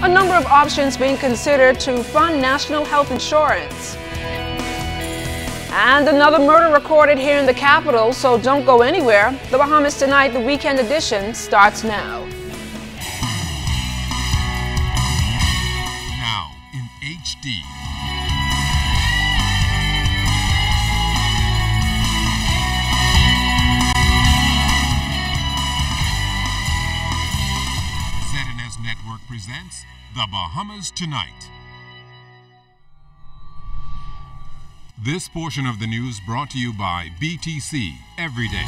A number of options being considered to fund national health insurance. And another murder recorded here in the capital, so don't go anywhere. The Bahamas Tonight, the weekend edition, starts now. Now in HD. ZNS Network presents The Bahamas Tonight. This portion of the news brought to you by BTC Every Day.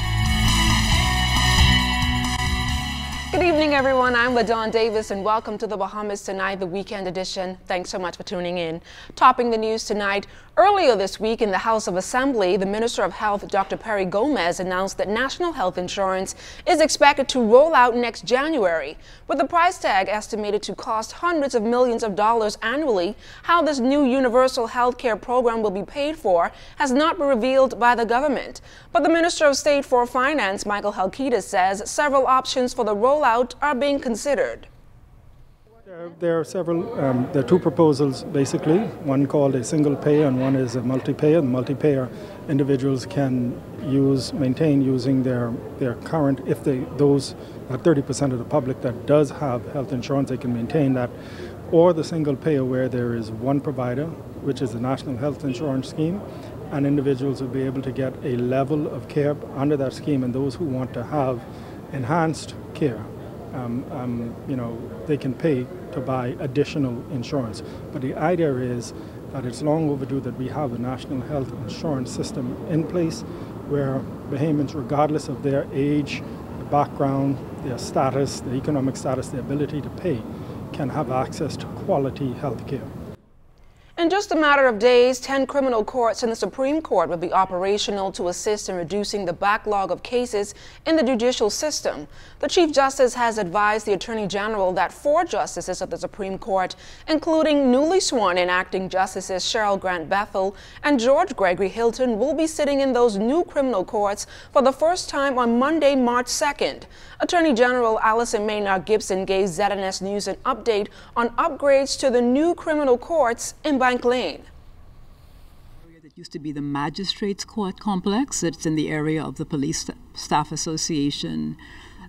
Good evening, everyone. I'm LaDawn Davis, and welcome to the Bahamas Tonight, the weekend edition. Thanks so much for tuning in. Topping the news tonight, earlier this week in the House of Assembly, the Minister of Health, Dr. Perry Gomez, announced that national health insurance is expected to roll out next January. With the price tag estimated to cost hundreds of millions of dollars annually, how this new universal health care program will be paid for has not been revealed by the government. But the Minister of State for Finance, Michael Halkitis, says several options for the rollout are being considered. There are several, there are two proposals basically, one called a single pay and one is a multi-payer. The multi-payer individuals can maintain using their current, if those 30% of the public that does have health insurance, they can maintain that, or the single payer where there is one provider, which is the National Health Insurance Scheme, and individuals will be able to get a level of care under that scheme, and those who want to have enhanced care, they can pay to buy additional insurance. But the idea is that it's long overdue that we have a national health insurance system in place where Bahamians, regardless of their age, the background, their status, the economic status, the ability to pay, can have access to quality health care. In just a matter of days, 10 criminal courts in the Supreme Court will be operational to assist in reducing the backlog of cases in the judicial system. The Chief Justice has advised the Attorney General that 4 justices of the Supreme Court, including newly sworn-in acting Justices Cheryl Grant Bethel and George Gregory Hilton, will be sitting in those new criminal courts for the first time on Monday, March 2nd. Attorney General Allison Maynard Gibson gave ZNS News an update on upgrades to the new criminal courts in Bank Lane. That used to be the Magistrates Court complex. It's in the area of the Police Staff Association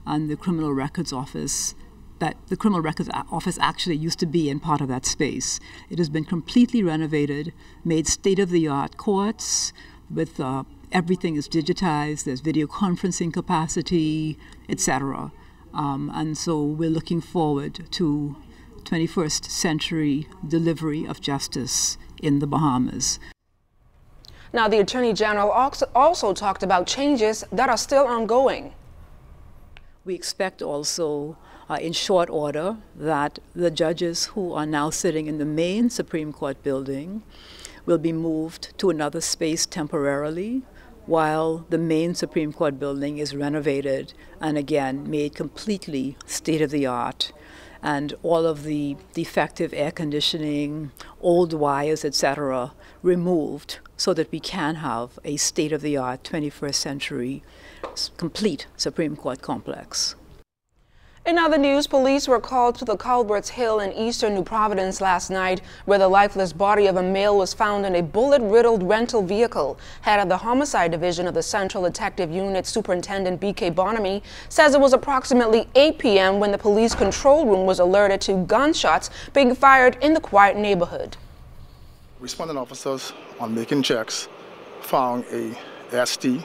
and the Criminal Records Office. That the Criminal Records Office actually used to be in part of that space. It has been completely renovated, made state-of-the-art courts with everything is digitized. There's video conferencing capacity, etc. And so we're looking forward to 21st century delivery of justice in the Bahamas. Now, the Attorney General also talked about changes that are still ongoing. We expect also in short order that the judges who are now sitting in the main Supreme Court building will be moved to another space temporarily while the main Supreme Court building is renovated and again made completely state-of-the-art, and all of the defective air conditioning, old wires, etc., removed so that we can have a state-of-the-art 21st century complete Supreme Court complex. In other news, police were called to the Culbert's Hill in eastern New Providence last night, where the lifeless body of a male was found in a bullet-riddled rental vehicle. Head of the Homicide Division of the Central Detective Unit, Superintendent B.K. Bonamy, says it was approximately 8 p.m. when the police control room was alerted to gunshots being fired in the quiet neighborhood. Responding officers, on making checks, found a ST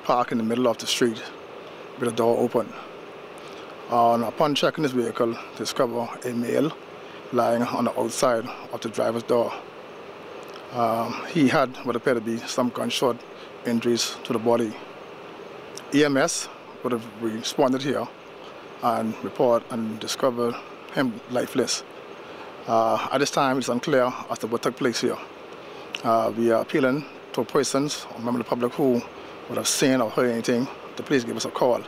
parked in the middle of the street with the door open. Upon checking this vehicle, discover a male lying on the outside of the driver's door. He had what appeared to be some gunshot injuries to the body. EMS would have responded here and report and discover him lifeless. At this time, it's unclear as to what took place here. We are appealing to persons or members of the public who would have seen or heard anything to please give us a call.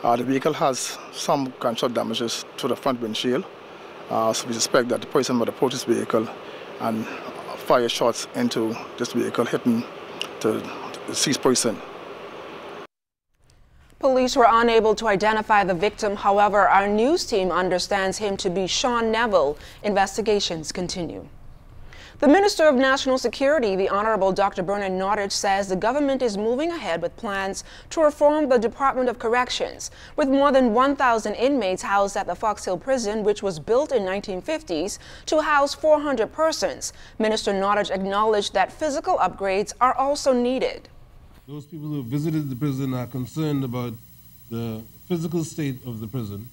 The vehicle has some gunshot damages to the front windshield, so we suspect that the person would approach this vehicle and fire shots into this vehicle, hitting the deceased person. Police were unable to identify the victim. However, our news team understands him to be Sean Neville. Investigations continue. The Minister of National Security, the Honorable Dr. Bernard Nottage, says the government is moving ahead with plans to reform the Department of Corrections. With more than 1,000 inmates housed at the Fox Hill Prison, which was built in 1950s to house 400 persons, Minister Nottage acknowledged that physical upgrades are also needed. Those people who visited the prison are concerned about the physical state of the prison,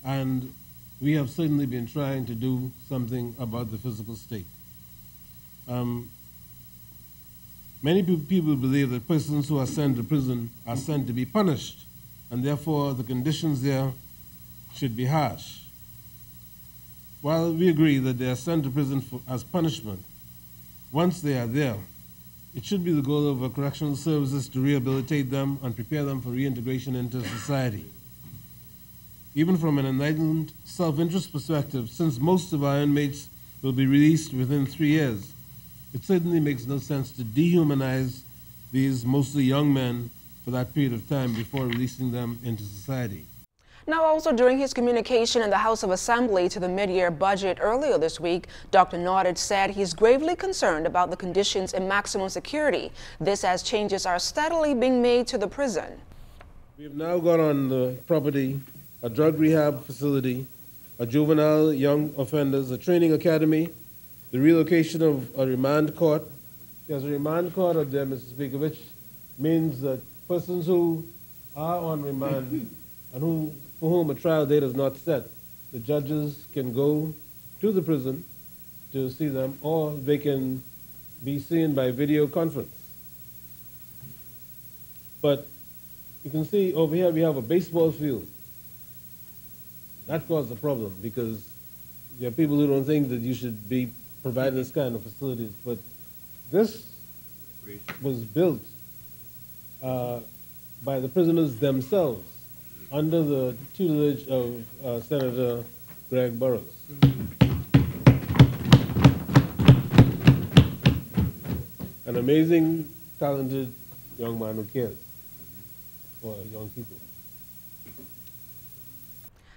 and we have certainly been trying to do something about the physical state. Many people believe that persons who are sent to prison are sent to be punished, and therefore the conditions there should be harsh. While we agree that they are sent to prison as punishment, once they are there, it should be the goal of our correctional services to rehabilitate them and prepare them for reintegration into society. Even from an enlightened self-interest perspective, since most of our inmates will be released within 3 years, it certainly makes no sense to dehumanize these mostly young men for that period of time before releasing them into society. Now, also during his communication in the House of Assembly to the mid-year budget earlier this week, Dr. Nottage said he's gravely concerned about the conditions in maximum security. This as changes are steadily being made to the prison. We have now got on the property a drug rehab facility, a juvenile young offenders, a training academy, the relocation of a remand court. There's a remand court out there, Mr. Speaker, which means that persons who are on remand and for whom a trial date is not set, the judges can go to the prison to see them, or they can be seen by video conference. But you can see over here we have a baseball field. That caused a problem because there are people who don't think that you should be providing this kind of facilities. But this was built by the prisoners themselves under the tutelage of Senator Greg Burrows. An amazing, talented young man who cares for young people.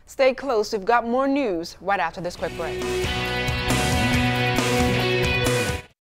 Stay close. We've got more news right after this quick break.